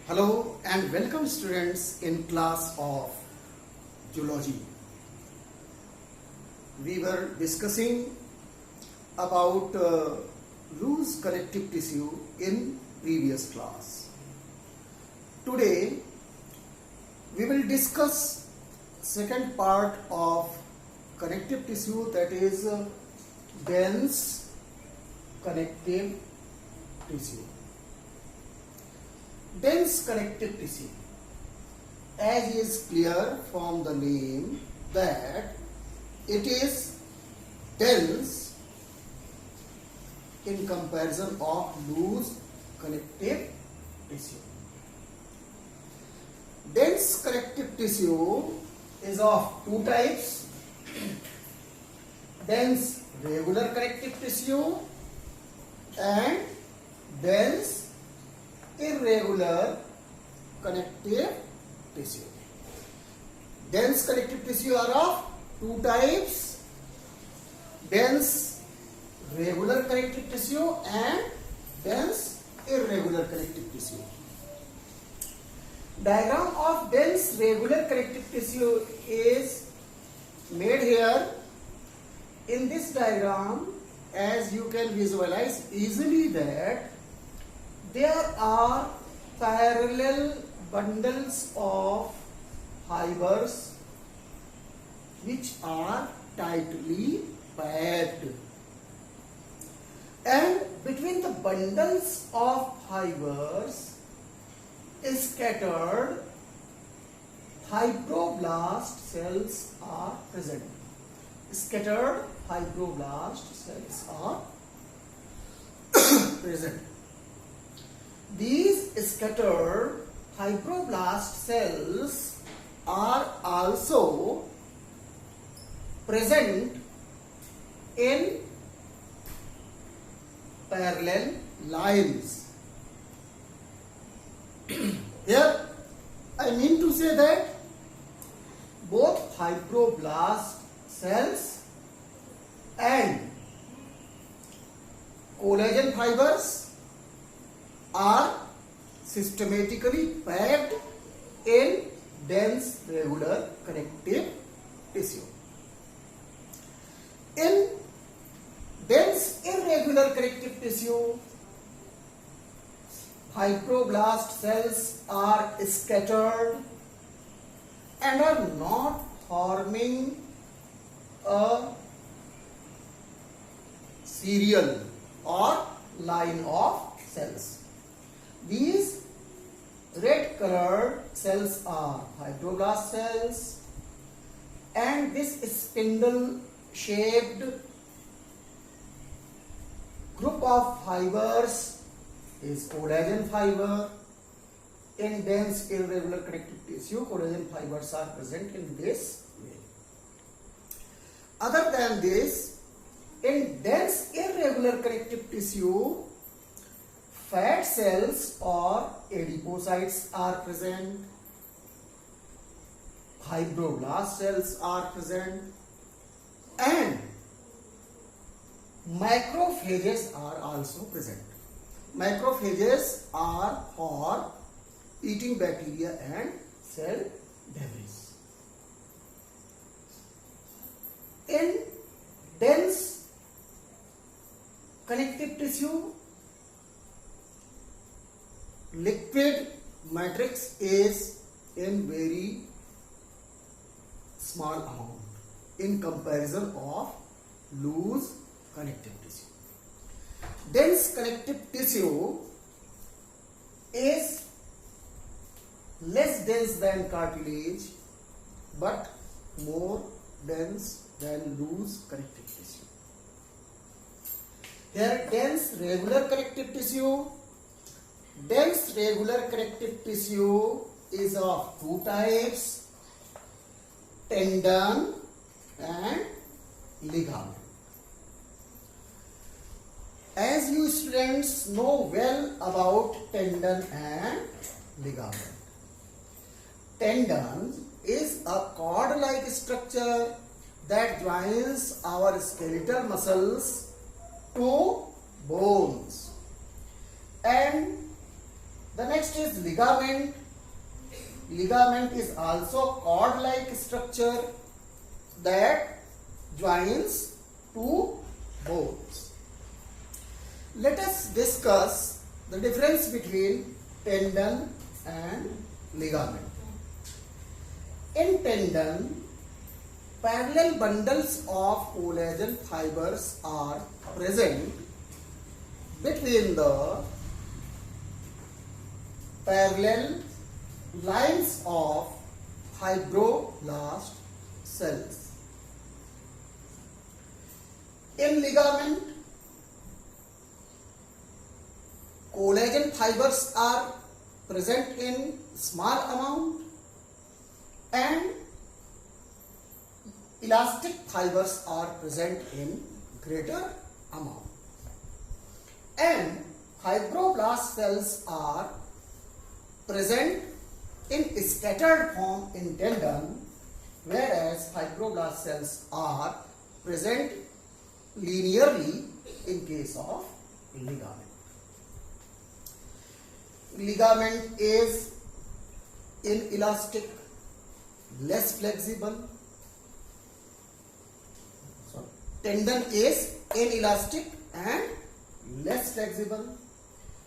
Hello and welcome students in class of Zoology. We were discussing about loose connective tissue in previous class. Today we will discuss second part of connective tissue, that is dense connective tissue. Dense connective tissue, as is clear from the name that it is dense in comparison of loose connective tissue. Dense connective tissue is of two types: dense regular connective tissue and dense irregular connective tissue. Dense connective tissue are of two types: dense regular connective tissue and dense irregular connective tissue. Diagram of dense regular connective tissue is made here. In this diagram, as you can visualize easily, that there are parallel bundles of fibers which are tightly packed, and between the bundles of fibers scattered fibroblast cells are present. Scattered fibroblast cells are present. These scattered fibroblast cells are also present in parallel lines. Here I mean to say that both fibroblast cells and collagen fibers are systematically packed in dense regular connective tissue. In dense irregular connective tissue, fibroblast cells are scattered and are not forming a serial or line of cells. These red colored cells are fibroblast cells, and this spindle shaped group of fibers is collagen fiber. In dense irregular connective tissue, collagen fibers are present in this way. Other than this, in dense irregular connective tissue, fat cells or adipocytes are present, fibroblast cells are present, and macrophages are also present. Macrophages are for eating bacteria and cell debris. In dense connective tissue, liquid matrix is in very small amount in comparison of loose connective tissue. Dense connective tissue is less dense than cartilage but more dense than loose connective tissue. Here, dense regular connective tissue. Dense regular connective tissue is of two types: tendon and ligament. As you students know well about tendon and ligament, tendon is a cord-like structure that joins our skeletal muscles to bones, and The next is ligament. Ligament is also cord-like structure that joins two bones. Let us discuss the difference between tendon and ligament. In tendon, parallel bundles of collagen fibers are present between the parallel lines of fibroblast cells. In ligament, collagen fibers are present in small amount and elastic fibers are present in greater amount. And fibroblast cells are present in scattered form in tendon, whereas fibroblast cells are present linearly in case of ligament. Ligament is inelastic, less flexible. Tendon is inelastic and less flexible,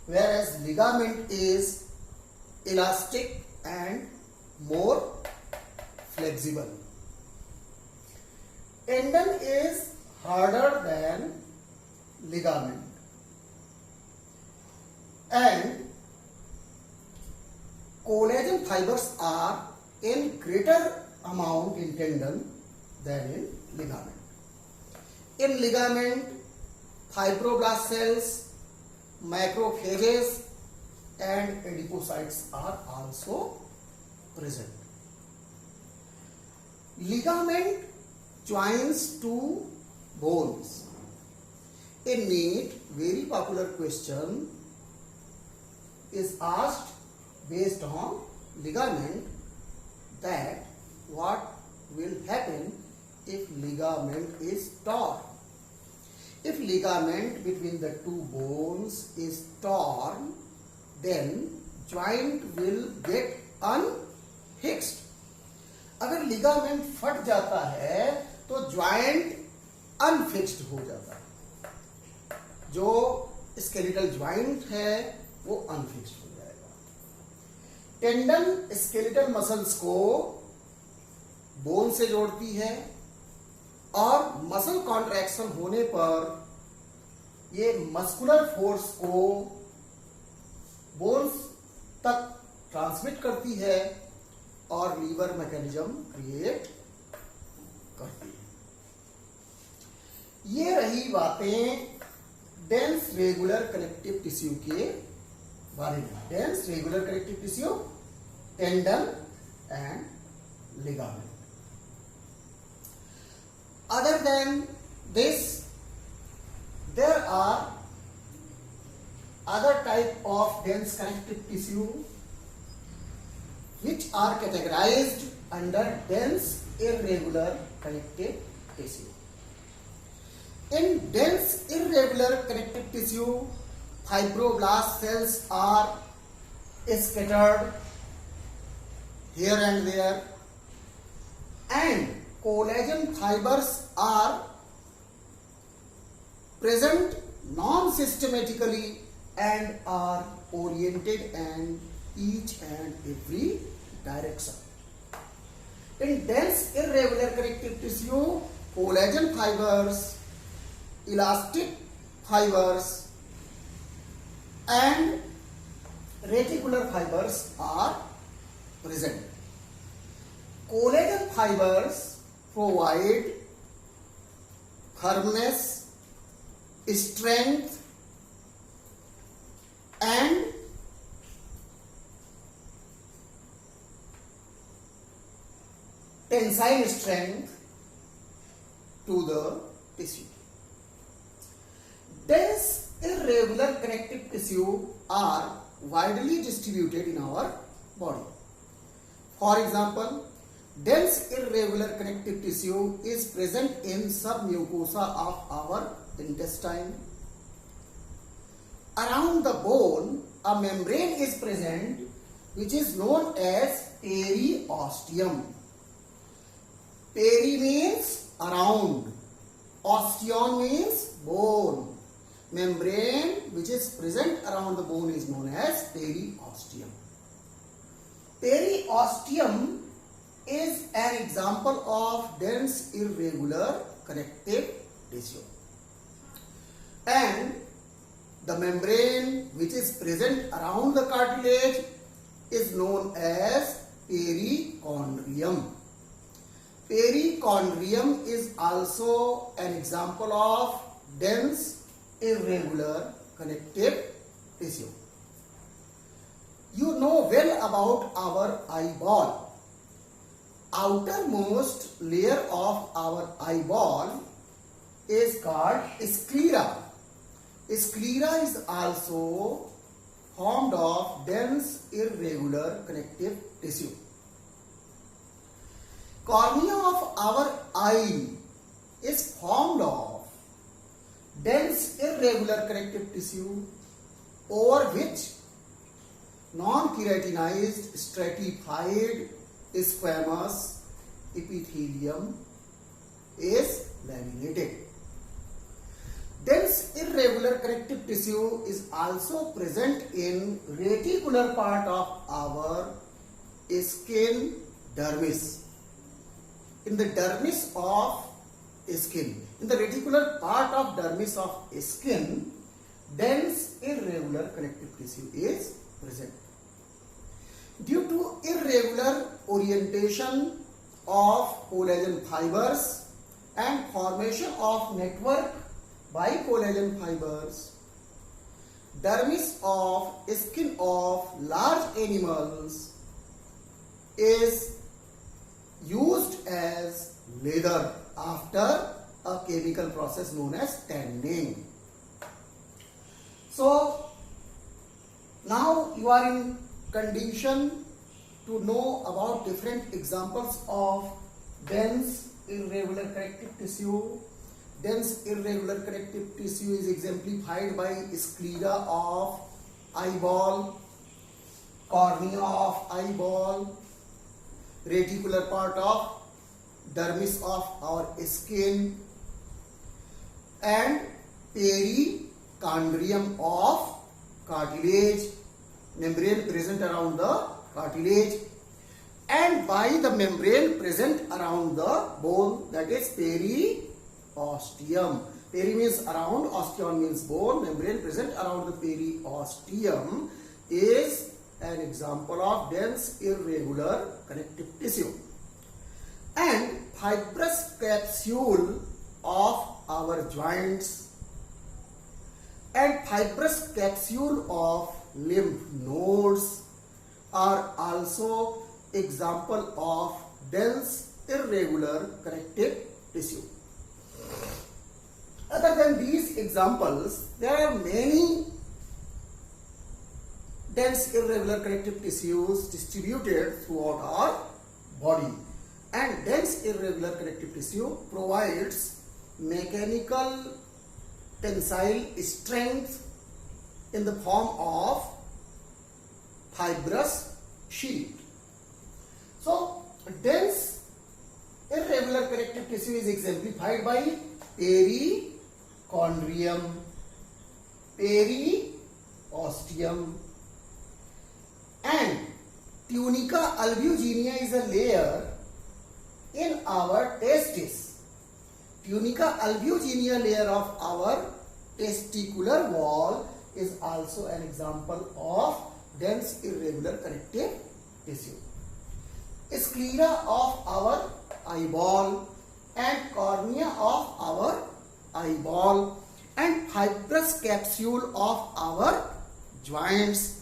whereas ligament is elastic and more flexible. Tendon is harder than ligament and collagen fibers are in greater amount in tendon than in ligament. In ligament, fibroblast cells, macrophages and adipocytes are also present. Ligament joins two bones. A neat, very popular question is asked based on ligament, that what will happen if ligament is torn. If ligament between the two bones is torn, then joint will get unfixed. अगर ligament फट जाता है तो joint unfixed हो जाता है. जो skeletal joint है वो unfixed हो जाएगा. टेंडन skeletal muscles को बोन से जोड़ती है और मसल कॉन्ट्रैक्शन होने पर ये मस्कुलर फोर्स को बोन्स तक ट्रांसमिट करती है और लीवर मैकेनिज्म क्रिएट करती है. ये रही बातें डेंस रेगुलर कनेक्टिव टिश्यू के बारे में. Dense regular connective tissue, tendon and ligament. Other than this, there are other type of dense connective tissue which are categorized under dense irregular connective tissue. In dense irregular connective tissue, fibroblast cells are scattered here and there, and collagen fibers are present non-systematically and are oriented in each and every direction. In dense irregular connective tissue, collagen fibers, elastic fibers and reticular fibers are present. Collagen fibers provide firmness, strength and tensile strength to the tissue. Dense irregular connective tissue are widely distributed in our body. For example, dense irregular connective tissue is present in submucosa of our intestine, around the bone a membrane is present which is known as periosteum. Peri means around, osteon means bone. Membrane which is present around the bone is known as periosteum. Periosteum is an example of dense irregular connective tissue. And the membrane which is present around the cartilage is known as perichondrium. Perichondrium is also an example of dense irregular connective tissue. You know well about our eyeball. Outermost layer of our eyeball is called sclera. Sclera is also formed of dense irregular connective tissue. Cornea of our eye is formed of dense irregular connective tissue over which non-keratinized stratified squamous epithelium is laminated. Dense irregular connective tissue is also present in reticular part of our skin dermis. In the dermis of skin, in the reticular part of dermis of skin, dense irregular connective tissue is present. Due to irregular orientation of collagen fibers and formation of network by collagen fibers, dermis of skin of large animals is used as leather after a chemical process known as tanning. So now you are in condition to know about different examples of dense irregular connective tissue. Dense irregular connective tissue is exemplified by sclera of eyeball, cornea of eyeball, reticular part of dermis of our skin, and perichondrium of cartilage, membrane present around the cartilage, and by the membrane present around the bone, that is periosteum. Peri means around, osteon means bone. Membrane present around the periosteum is an example of dense irregular connective tissue. And fibrous capsule of our joints and fibrous capsule of lymph nodes are also example of dense irregular connective tissue. Other than these examples, there are many dense irregular connective tissues distributed throughout our body, and dense irregular connective tissue provides mechanical tensile strength in the form of fibrous sheet. So dense irregular connective tissue is exemplified by perichondrium, periosteum, and tunica albuginea is a layer in our testis. Tunica albuginea layer of our testicular wall is also an example of dense irregular connective tissue. Sclera of our eyeball and cornea of our eyeball and fibrous capsule of our joints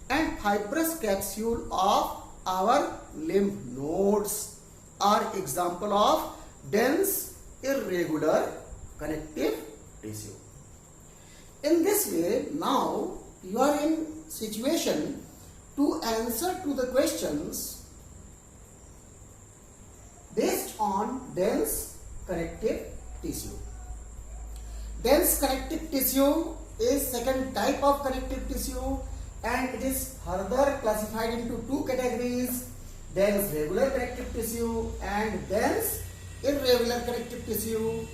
and fibrous capsule of our lymph nodes are example of dense irregular connective tissue. In this way, now you are in situation to answer to the questions based on dense connective tissue. Dense connective tissue is second type of connective tissue and it is further classified into two categories: dense regular connective tissue and dense irregular connective tissue.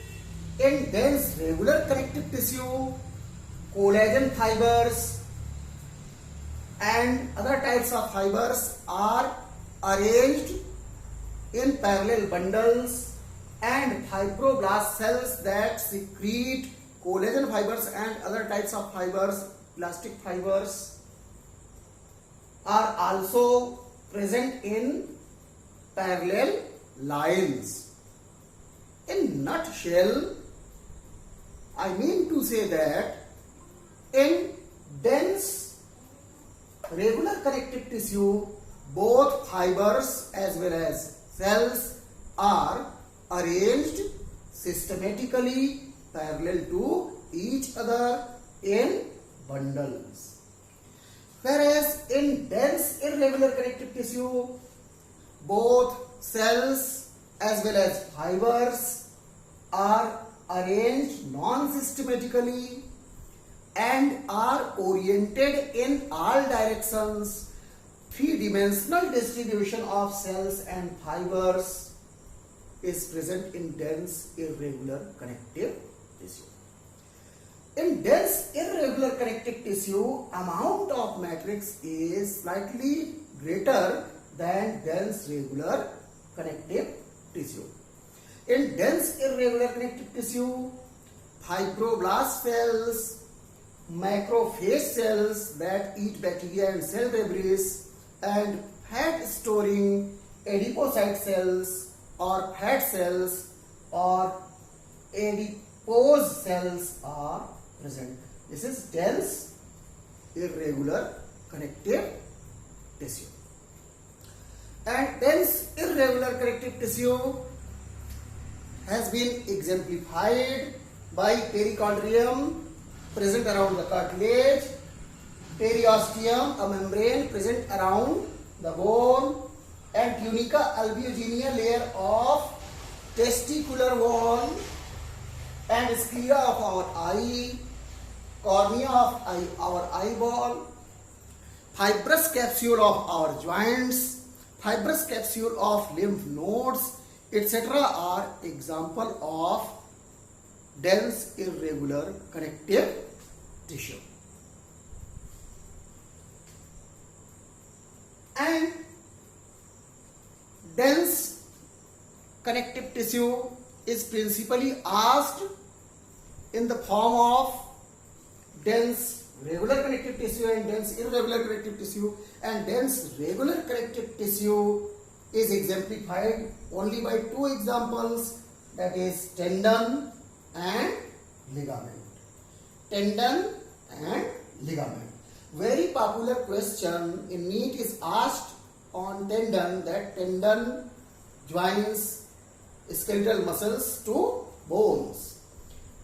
In dense regular connective tissue, collagen fibers and other types of fibers are arranged in parallel bundles, and fibroblast cells that secrete collagen fibers and other types of fibers, elastic fibers, are also present in parallel lines. In nutshell, I mean to say that in dense regular connective tissue, both fibers as well as cells are arranged systematically parallel to each other in bundles. Whereas in dense irregular connective tissue, both cells as well as fibers are arranged non-systematically and are oriented in all directions. Three-dimensional distribution of cells and fibers is present in dense irregular connective tissue. In dense irregular connective tissue, amount of matrix is slightly greater than dense regular connective tissue. In dense irregular connective tissue, fibroblast cells, macrophage cells that eat bacteria and cell debris, and fat storing adipocyte cells or fat cells or adipose cells are present. This is dense irregular connective tissue. And dense irregular connective tissue has been exemplified by perichondrium present around the cartilage, periosteum, a membrane present around the bone, and tunica albuginea, layer of testicular wall, and sclera of our eye, cornea of our eyeball, fibrous capsule of our joints, fibrous capsule of lymph nodes, etc. are example of dense irregular connective tissue. And dense connective tissue is principally asked in the form of dense regular connective tissue and dense irregular connective tissue, and dense regular connective tissue is exemplified only by two examples, that is tendon and ligament. Tendon and ligament. Very popular question in NEET is asked on tendon, that tendon joins skeletal muscles to bones.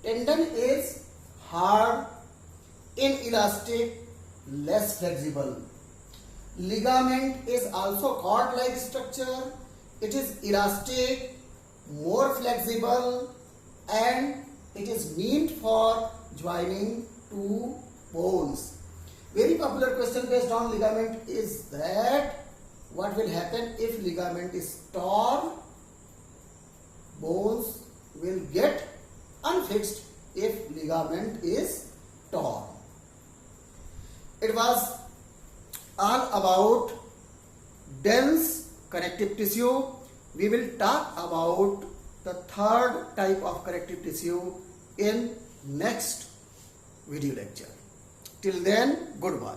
Tendon is hard, inelastic, less flexible. Ligament is also cord-like structure. It is elastic, more flexible, and it is meant for joining two bones. Very popular question based on ligament is that what will happen if ligament is torn? Bones will get unfixed if ligament is torn. It was all about dense connective tissue. We will talk about the third type of connective tissue in next video lecture. Till then, goodbye.